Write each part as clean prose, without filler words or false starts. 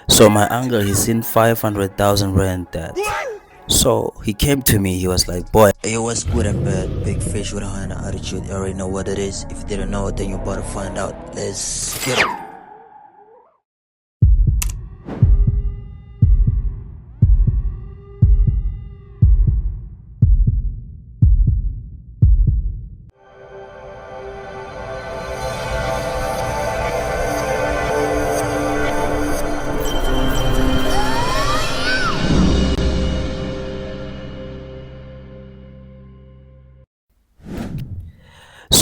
So my uncle, he's seen 500,000 rand that. So he came to me, he was like, boy, Hey, what's good and bad? Big fish with a hyena attitude. You already know what it is. If you didn't know it, then you're about to find out. Let's get it.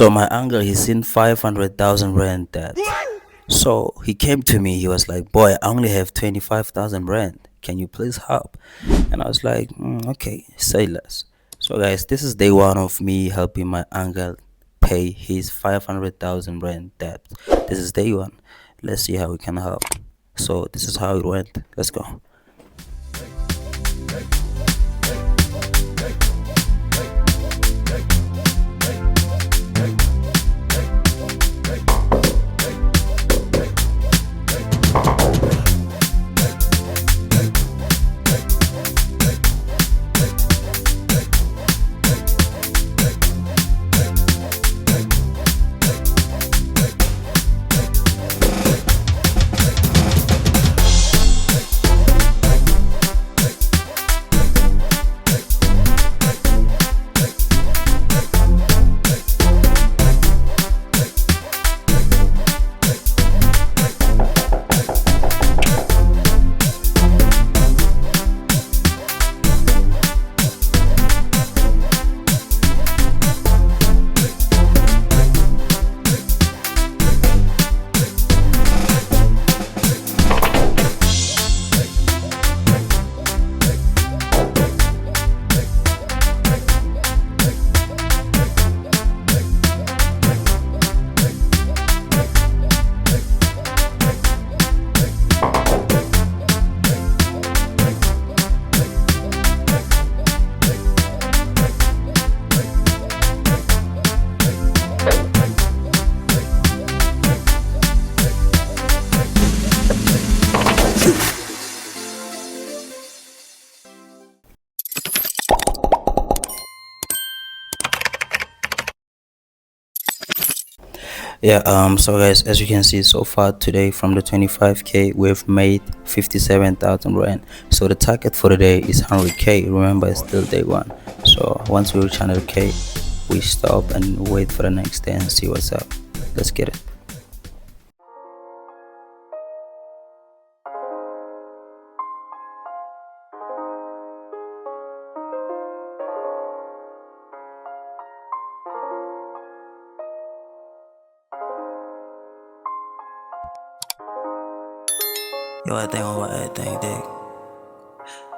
so my uncle, he's seen 500,000 rand that. So he came to me, he was like, boy, I only have 25,000 rand. Can you please help? And I was like, okay, say less. So guys, this is day one of me helping my uncle pay his 500,000 rand debt. This is day one. Let's see how we can help. So this is how it went. Let's go. Yeah, so guys, as you can see so far today from the 25k we've made 57,000 rand. So the target for the day is 100k. Remember, it's still day one. So once we reach 100k, we stop and wait for the next day and see what's up. Let's get it. Yo, I think about everything, dig.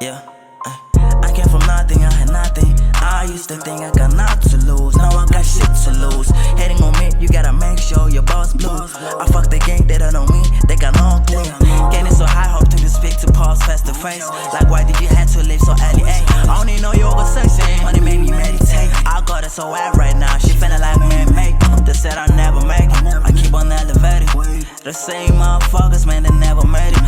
Yeah. I came from nothing, I had nothing. I used to think I got nothing to lose. Now I got shit to lose. Hating on me, you gotta make sure your boss blues. I fuck the gang, they don't know me, they got no clue. Getting so high, hope to speak to pause face to face. Like, why did you have to live so early? I only know yoga sexy, money made me meditate. I got it so wet right now, she feeling like me and make. They said I never make it, I keep on elevating. The same motherfuckers, man, they never made it.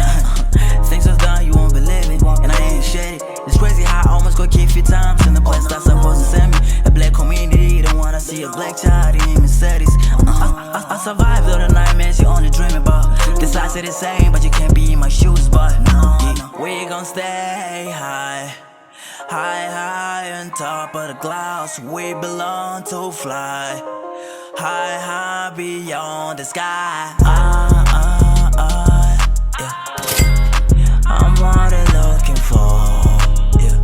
Things was done, you won't believe it, and I ain't shitty. It's crazy how I almost got kicked few times in the place that's supposed to send me. A black community, don't wanna see a black child in Mercedes. I survived all the nightmares you only dream about. The sides are the same, but you can't be in my shoes, but we gon' stay high. High on top of the clouds, we belong to fly. High beyond the sky. Yeah. I'm what they're looking for. Yeah.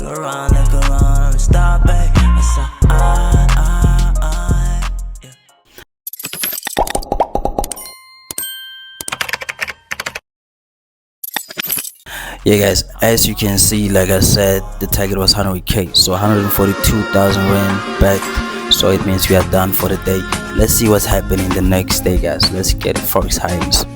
Look around, stop it. I saw, yeah. Yeah guys, as you can see, like I said, the target was 100k, so 142,000 rand back. So it means we are done for the day. Let's see what's happening the next day, guys. Let's get it. Forex Hyenas.